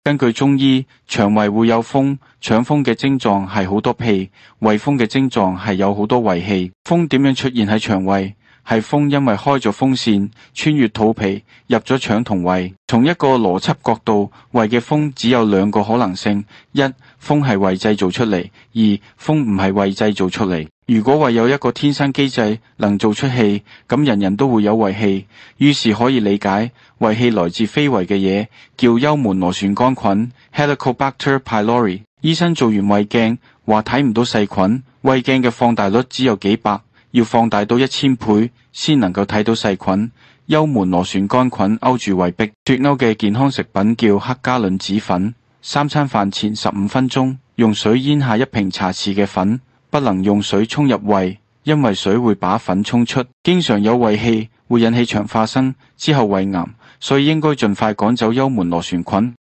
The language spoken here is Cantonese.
根據中醫，腸胃會有風，腸風嘅症狀係好多屁，胃風嘅症狀係有好多胃氣。風點樣出現喺腸胃？係風因為開咗風扇，穿越肚皮，入咗腸同胃。從一個邏輯角度，胃嘅風只有兩個可能性：一，風係胃製造出嚟；二，風唔係胃製造出嚟。如果胃有一個天生機制能做出氣，咁人人都會有胃氣，於是可以理解胃氣來自非胃嘅嘢，叫幽門螺旋桿菌 Helicobacter pylori。醫生做完胃鏡，話睇唔到細菌，胃鏡嘅放大率只有幾百，要放大到1000倍先能夠睇到細菌。幽門螺旋桿菌勾住胃壁。脫歐嘅健康食品叫黑加侖子粉，三餐飯前15分鐘用水淹下1瓶茶匙嘅粉，不能用水沖入胃，因為水會把粉沖出。經常有胃氣會引起腸化生，之後胃癌，所以應該盡快趕走幽門螺旋菌。